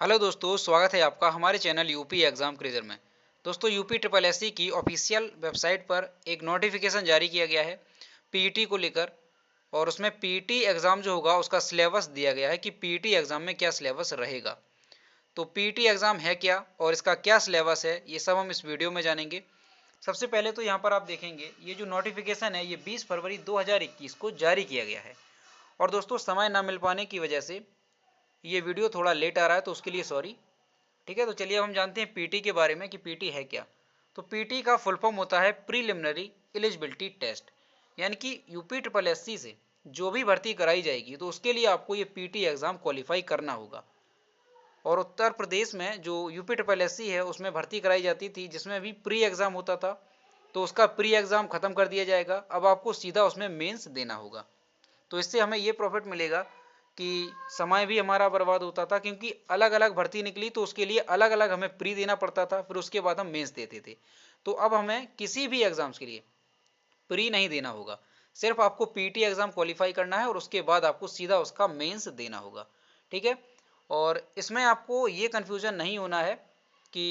Hello दोस्तों, स्वागत है आपका हमारे चैनल यूपी एग्ज़ाम क्रेज़र में। दोस्तों, यूपी ट्रिपल एससी की ऑफिशियल वेबसाइट पर एक नोटिफिकेशन जारी किया गया है पीईटी को लेकर। और उसमें पीईटी एग्ज़ाम जो होगा उसका सिलेबस दिया गया है कि पीईटी एग्ज़ाम में क्या सिलेबस रहेगा। तो पीईटी एग्ज़ाम है क्या और इसका क्या सिलेबस है, ये सब हम इस वीडियो में जानेंगे। सबसे पहले तो यहाँ पर आप देखेंगे ये जो नोटिफिकेशन है ये 20 फरवरी 2021 को जारी किया गया है। और दोस्तों, समय ना मिल पाने की वजह से ये वीडियो थोड़ा लेट आ रहा है, तो उसके लिए सॉरी। ठीक है, तो चलिए अब हम जानते हैं पीटी के बारे में कि पीटी है क्या। तो पीटी का फुल फॉर्म होता है प्रीलिमिनरी एलिजिबिलिटी टेस्ट, यानी कि यूपी ट्रिपल एससी से जो भी भर्ती कराई जाएगी तो उसके लिए आपको ये पीटी एग्ज़ाम क्वालिफाई करना होगा। और उत्तर प्रदेश में जो यूपी ट्रिपल एससी है उसमें भर्ती कराई जाती थी जिसमें भी प्री एग्ज़ाम होता था, तो उसका प्री एग्ज़ाम ख़त्म कर दिया जाएगा। अब आपको सीधा उसमें मेंस देना होगा। तो इससे हमें ये प्रॉफिट मिलेगा कि समय भी हमारा बर्बाद होता था, क्योंकि अलग अलग भर्ती निकली तो उसके लिए अलग अलग हमें प्री देना पड़ता था, फिर उसके बाद हम मेंस देते थे। तो अब हमें किसी भी एग्जाम्स के लिए प्री नहीं देना होगा, सिर्फ आपको पीटी एग्जाम क्वालिफाई करना है और उसके बाद आपको सीधा उसका मेंस देना होगा। ठीक है, और इसमें आपको ये कन्फ्यूजन नहीं होना है कि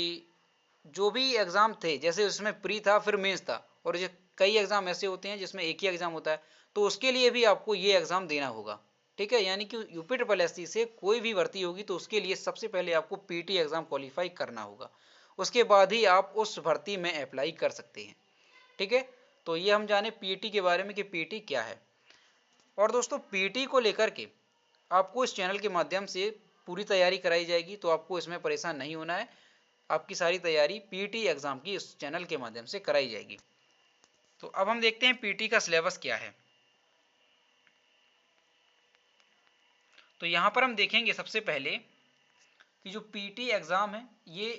जो भी एग्ज़ाम थे, जैसे उसमें प्री था फिर मेंस था, और ये कई एग्ज़ाम ऐसे होते हैं जिसमें एक ही एग्ज़ाम होता है, तो उसके लिए भी आपको ये एग्ज़ाम देना होगा। ठीक है, यानी कि यूपी ट्रिपल एससी से कोई भी भर्ती होगी तो उसके लिए सबसे पहले आपको पीटी एग्ज़ाम क्वालिफाई करना होगा, उसके बाद ही आप उस भर्ती में अप्लाई कर सकते हैं। ठीक है, तो ये हम जाने पीटी के बारे में कि पीटी क्या है। और दोस्तों, पीटी को लेकर के आपको इस चैनल के माध्यम से पूरी तैयारी कराई जाएगी, तो आपको इसमें परेशान नहीं होना है। आपकी सारी तैयारी पीटी एग्ज़ाम की इस चैनल के माध्यम से कराई जाएगी। तो अब हम देखते हैं पीटी का सिलेबस क्या है। तो यहाँ पर हम देखेंगे सबसे पहले कि जो पीटी एग्ज़ाम है ये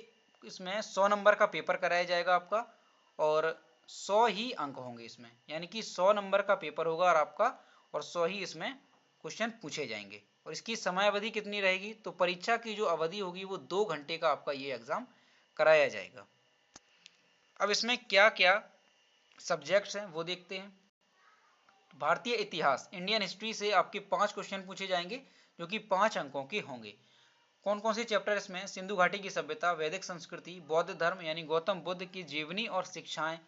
इसमें 100 नंबर का पेपर कराया जाएगा आपका, और 100 ही अंक होंगे इसमें, यानी कि 100 नंबर का पेपर होगा और आपका, और 100 ही इसमें क्वेश्चन पूछे जाएंगे। और इसकी समय अवधि कितनी रहेगी, तो परीक्षा की जो अवधि होगी वो 2 घंटे का आपका ये एग्ज़ाम कराया जाएगा। अब इसमें क्या क्या सब्जेक्ट्स हैं वो देखते हैं। भारतीय इतिहास इंडियन हिस्ट्री से आपके 5 क्वेश्चन पूछे जाएंगे जो कि 5 अंकों के होंगे। कौन कौन से चैप्टर इसमें, सिंधु घाटी की सभ्यता, वैदिक संस्कृति, बौद्ध धर्म यानी गौतम बुद्ध की जीवनी और शिक्षाएं,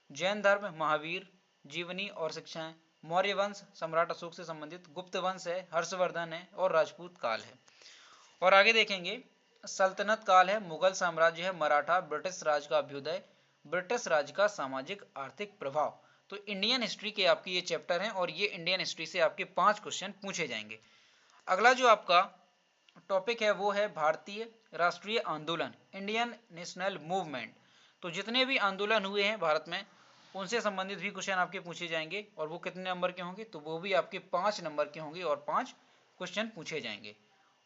जैन धर्म, महावीर जीवनी और शिक्षाएं, मौर्य वंश सम्राट अशोक से संबंधित, गुप्त वंश है, हर्षवर्धन है, और राजपूत काल है। और आगे देखेंगे सल्तनत काल है, मुगल साम्राज्य है, मराठा, ब्रिटिश राज का अभ्युदय, ब्रिटिश राज का सामाजिक आर्थिक प्रभाव। तो इंडियन हिस्ट्री के आपके ये चैप्टर हैं और ये इंडियन हिस्ट्री से आपके 5 क्वेश्चन पूछे जाएंगे। अगला जो आपका टॉपिक है वो है भारतीय राष्ट्रीय आंदोलन, इंडियन नेशनल मूवमेंट। तो जितने भी आंदोलन हुए हैं भारत में उनसे संबंधित भी क्वेश्चन आपके पूछे जाएंगे, और वो कितने नंबर के होंगे, तो वो भी आपके 5 नंबर के होंगे और 5 क्वेश्चन पूछे जाएंगे।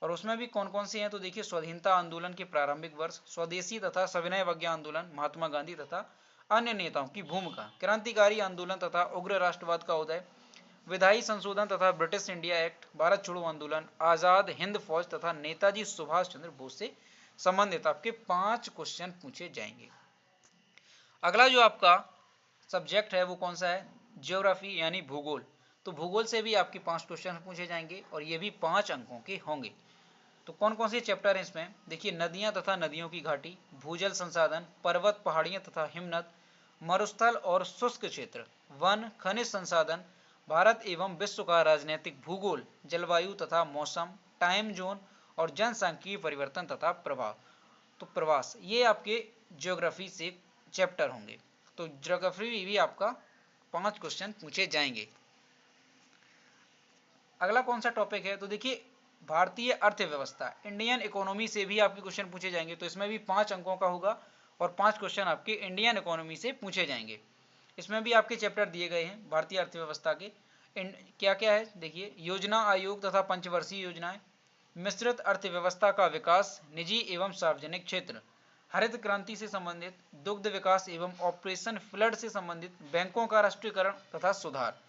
और उसमें भी कौन कौन से हैं, तो देखिए स्वाधीनता आंदोलन के प्रारंभिक वर्ष, स्वदेशी तथा सविनय अवज्ञा आंदोलन, महात्मा गांधी तथा अन्य नेताओं की भूमिका, क्रांतिकारी आंदोलन तथा उग्र राष्ट्रवाद का उदय, विधायी संशोधन तथा ब्रिटिश इंडिया एक्ट, भारत छोड़ो आंदोलन, आज़ाद हिंद फौज तथा नेताजी सुभाष चंद्र बोस से संबंधित आपके 5 क्वेश्चन पूछे जाएंगे। अगला जो आपका सब्जेक्ट है वो कौन सा है, ज्योग्राफी यानी भूगोल। तो भूगोल से भी आपके 5 क्वेश्चन पूछे जाएंगे और ये भी 5 अंकों के होंगे। तो कौन कौन से चैप्टर हैं इसमें, देखिए नदियां तथा नदियों की घाटी, भूजल संसाधन, पर्वत पहाड़ियां तथा हिमनद, मरुस्थल और शुष्क क्षेत्र, वन खनिज संसाधन, भारत एवं विश्व का राजनीतिक भूगोल, जलवायु तथा मौसम, टाइम जोन और जनसांख्यिकीय परिवर्तन तथा प्रभाव। तो प्रवास, ये आपके ज्योग्राफी से चैप्टर होंगे। तो ज्योग्राफी भी आपका 5 क्वेश्चन पूछे जाएंगे। अगला कौन सा टॉपिक है, तो देखिए भारतीय अर्थव्यवस्था, इंडियन इकोनॉमी से भी आपके क्वेश्चन पूछे जाएंगे। तो इसमें भी 5 अंकों का होगा और 5 क्वेश्चन आपके इंडियन इकोनॉमी से पूछे जाएंगे। इसमें भी आपके चैप्टर दिए गए हैं भारतीय अर्थव्यवस्था के। क्या क्या है, देखिए योजना आयोग तथा पंचवर्षीय योजनाएं, मिश्रित अर्थव्यवस्था का विकास, निजी एवं सार्वजनिक क्षेत्र, हरित क्रांति से संबंधित, दुग्ध विकास एवं ऑपरेशन फ्लड से संबंधित, बैंकों का राष्ट्रीयकरण तथा सुधार,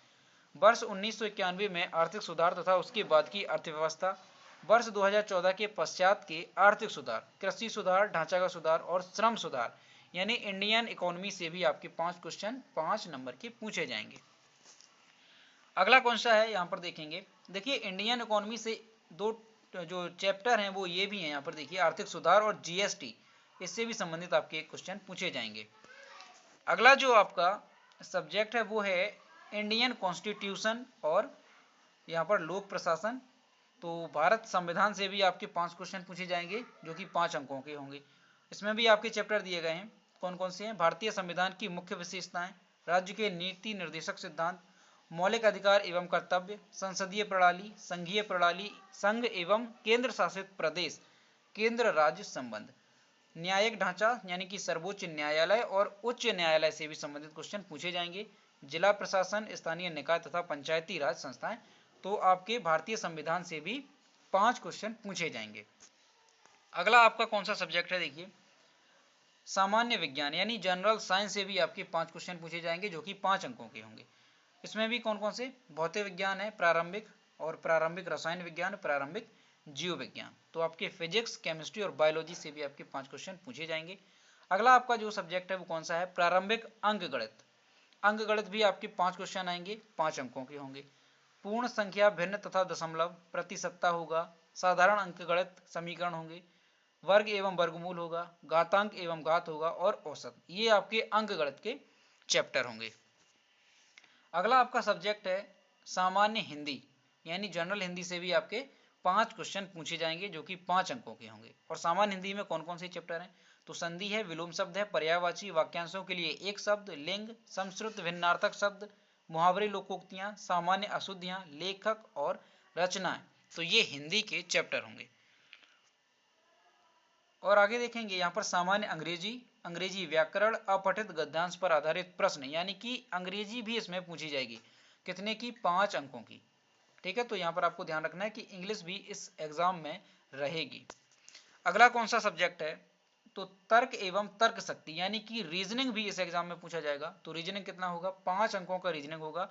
वर्ष 1991 में आर्थिक सुधार तथा उसके बाद की अर्थव्यवस्था, वर्ष 2014 के पश्चात के आर्थिक सुधार, कृषि सुधार, ढांचागत सुधार और श्रम सुधार, यानी इंडियन इकोनॉमी से भी आपके 5 क्वेश्चन 5 नंबर के पूछे जाएंगे। अगला कौन सा है यहाँ पर देखेंगे, देखिए इंडियन इकोनॉमी से 2 जो चैप्टर हैं वो ये भी हैं, यहाँ पर देखिए आर्थिक सुधार और जीएसटी, इससे भी संबंधित आपके क्वेश्चन पूछे जाएंगे। अगला जो आपका सब्जेक्ट है वो है इंडियन कॉन्स्टिट्यूशन और यहाँ पर लोक प्रशासन। तो भारत संविधान से भी आपके 5 क्वेश्चन पूछे जाएंगे जो कि 5 अंकों के होंगे। इसमें भी आपके चैप्टर दिए गए हैं, कौन कौन से हैं? भारतीय संविधान की मुख्य विशेषताएं, राज्य के नीति निर्देशक सिद्धांत, मौलिक अधिकार एवं कर्तव्य, संसदीय प्रणाली, संघीय प्रणाली, संघ एवं केंद्र शासित प्रदेश, केंद्र राज्य संबंध, न्यायिक ढांचा यानी कि सर्वोच्च न्यायालय और उच्च न्यायालय से भी संबंधित क्वेश्चन पूछे जाएंगे, जिला प्रशासन, स्थानीय निकाय तथा पंचायती राज संस्थाएं। तो आपके भारतीय संविधान से भी 5 क्वेश्चन पूछे जाएंगे। अगला आपका कौन सा सब्जेक्ट है? देखिए सामान्य विज्ञान यानी जनरल साइंस से भी आपके 5 क्वेश्चन पूछे जाएंगे जो कि 5 अंकों के होंगे। इसमें भी कौन कौन से? भौतिक विज्ञान है प्रारंभिक, और प्रारंभिक रसायन विज्ञान, प्रारंभिक जीव विज्ञान। तो आपके फिजिक्स, केमिस्ट्री और बायोलॉजी से भी आपके 5 क्वेश्चन पूछे जाएंगे। अगला आपका जो सब्जेक्ट है वो कौन सा है? प्रारंभिक अंकगणित। अंकगणित भी आपके 5 क्वेश्चन आएंगे, 5 अंकों के होंगे। पूर्ण संख्या, भिन्न तथा दशमलव, प्रतिशतता होगा, साधारण अंकगणित समीकरण होंगे, वर्ग एवं वर्गमूल होगा, घातांक एवं घात होगा और औसत। ये आपके अंकगणित के चैप्टर होंगे। अगला आपका सब्जेक्ट है सामान्य हिंदी यानी जनरल हिंदी से भी आपके 5 क्वेश्चन पूछे जाएंगे जो कि 5 अंकों के होंगे। और सामान्य हिंदी में कौन कौन से चैप्टर हैं? तो संधि है, विलोम शब्द है, पर्यायवाची वाक्यांशों के लिए एक शब्द, लिंग, संस्कृत भिन्नार्थक शब्द, मुहावरे, लोकोक्तियां, सामान्य अशुद्धियां, लेखक और रचनाएं। तो ये हिंदी के चैप्टर होंगे। और आगे देखेंगे यहाँ पर सामान्य अंग्रेजी, अंग्रेजी व्याकरण, अपठित गद्यांश पर आधारित प्रश्न, यानी कि अंग्रेजी भी इसमें पूछी जाएगी। कितने की? 5 अंकों की। ठीक है, तो यहाँ पर आपको ध्यान रखना है कि इंग्लिश भी इस एग्जाम में रहेगी। अगला कौन सा सब्जेक्ट है? तो तर्क एवं तर्क शक्ति यानी कि रीजनिंग भी इस एग्जाम में पूछा जाएगा। तो रीजनिंग कितना होगा? 5 अंकों का रीजनिंग होगा।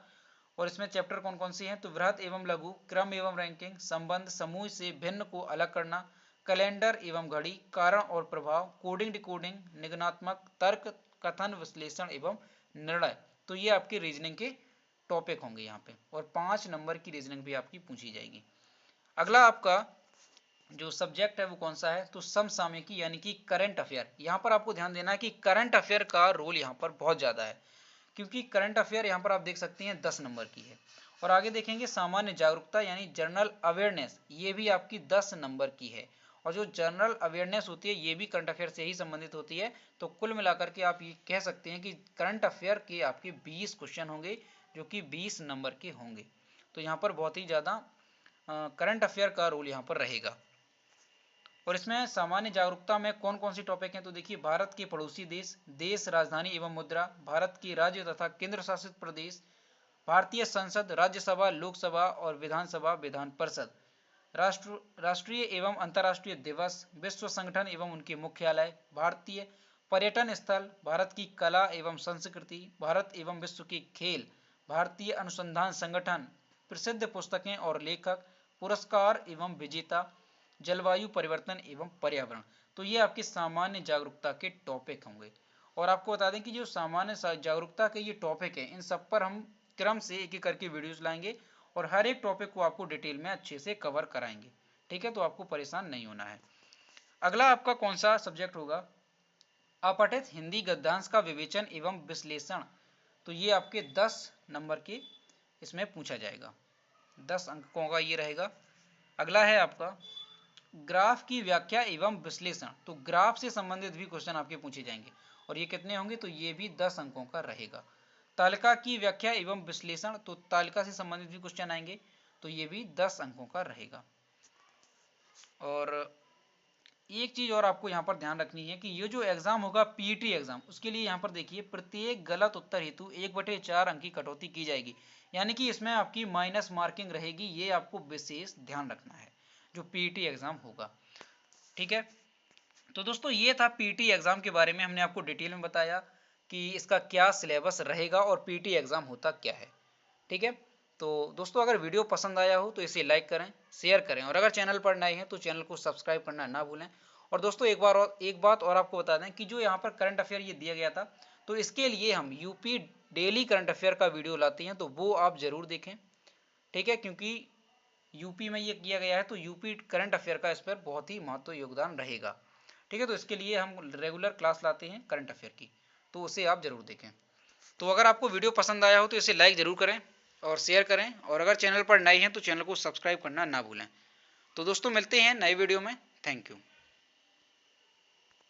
और इसमें चैप्टर कौन कौन से हैं? तो वृहत एवं लघु, क्रम एवं रैंकिंग, संबंध, समूह से भिन्न को अलग करना, कैलेंडर एवं घड़ी, कारण और प्रभाव, कोडिंग डिकोडिंग, निगनात्मक तर्क, कथन विश्लेषण एवं निर्णय। तो ये आपके रीजनिंग के टॉपिक होंगे यहाँ पे, और 5 नंबर की रीजनिंग भी आपकी पूछी जाएगी। अगला आपका जो सब्जेक्ट है वो कौन सा है? तो समसामयिकी यानी कि करंट अफेयर। यहाँ पर आपको ध्यान देना है कि करंट अफेयर का रोल यहाँ पर बहुत ज़्यादा है, क्योंकि करंट अफेयर यहाँ पर आप देख सकते हैं 10 नंबर की है। और आगे देखेंगे सामान्य जागरूकता यानी जनरल अवेयरनेस, ये भी आपकी 10 नंबर की है। और जो जनरल अवेयरनेस होती है ये भी करंट अफेयर से ही संबंधित होती है। तो कुल मिलाकर के आप ये कह सकते हैं कि करंट अफेयर के आपके 20 क्वेश्चन होंगे जो कि 20 नंबर के होंगे। तो यहाँ पर बहुत ही ज़्यादा करंट अफेयर का रोल यहाँ पर रहेगा। और इसमें सामान्य जागरूकता में कौन कौन सी टॉपिक हैं? तो देखिए भारत के पड़ोसी देश, देश, राजधानी एवं मुद्रा, भारत की राज्य तथा केंद्र शासित प्रदेश, भारतीय संसद, राज्यसभा, लोकसभा और विधानसभा, विधान परिषद, राष्ट्रीय एवं अंतर्राष्ट्रीय दिवस, विश्व संगठन एवं उनके मुख्यालय, भारतीय पर्यटन स्थल, भारत की कला एवं संस्कृति, भारत एवं विश्व के खेल, भारतीय अनुसंधान संगठन, प्रसिद्ध पुस्तकें और लेखक, पुरस्कार एवं विजेता, जलवायु परिवर्तन एवं पर्यावरण। तो ये आपके सामान्य जागरूकता के टॉपिक होंगे। और आपको बता दें कि जो सामान्य जागरूकता के ये टॉपिक हैं इन सब पर हम क्रम से एक एक करके वीडियोस लाएंगे और हर एक टॉपिक को आपको डिटेल में अच्छे से कवर कराएंगे। ठीक है, तो आपको परेशान नहीं होना है। अगला आपका कौन सा सब्जेक्ट होगा? अपठित हिंदी गद्यांश का विवेचन एवं विश्लेषण। तो ये आपके 10 नंबर के इसमें पूछा जाएगा, 10 अंकों का ये रहेगा। अगला है आपका ग्राफ की व्याख्या एवं विश्लेषण। तो ग्राफ से संबंधित भी क्वेश्चन आपके पूछे जाएंगे और ये कितने होंगे? तो ये भी 10 अंकों का रहेगा। तालिका की व्याख्या एवं विश्लेषण, तो तालिका से संबंधित भी क्वेश्चन आएंगे, तो ये भी 10 अंकों का रहेगा। और एक चीज और आपको यहाँ पर ध्यान रखनी है कि ये जो एग्जाम होगा पीईटी एग्जाम, उसके लिए यहाँ पर देखिए प्रत्येक गलत उत्तर हेतु 1/4 अंक की कटौती की जाएगी, यानी कि इसमें आपकी माइनस मार्किंग रहेगी। ये आपको विशेष ध्यान रखना है जो पीईटी एग्जाम होगा। ठीक है, तो दोस्तों ये था पीईटी एग्जाम के बारे में, हमने आपको डिटेल में बताया कि इसका क्या सिलेबस रहेगा और पीईटी एग्जाम होता क्या है। ठीक है, तो दोस्तों अगर वीडियो पसंद आया हो तो इसे लाइक करें, शेयर करें, और अगर चैनल पर नए हैं तो चैनल को सब्सक्राइब करना ना भूलें। और दोस्तों एक बात और आपको बता दें कि जो यहाँ पर करंट अफेयर ये दिया गया था, तो इसके लिए हम यूपी डेली करंट अफेयर का वीडियो लाते हैं, तो वो आप ज़रूर देखें। ठीक है, क्योंकि यूपी में ये किया गया है, तो यूपी करंट अफेयर का इस पर बहुत ही महत्व योगदान रहेगा। ठीक है, तो इसके लिए हम रेगुलर क्लास लाते हैं करंट अफेयर की, तो उसे आप जरूर देखें। तो अगर आपको वीडियो पसंद आया हो तो इसे लाइक ज़रूर करें और शेयर करें, और अगर चैनल पर नए हैं तो चैनल को सब्सक्राइब करना ना भूलें। तो दोस्तों मिलते हैं नए वीडियो में। Thank you.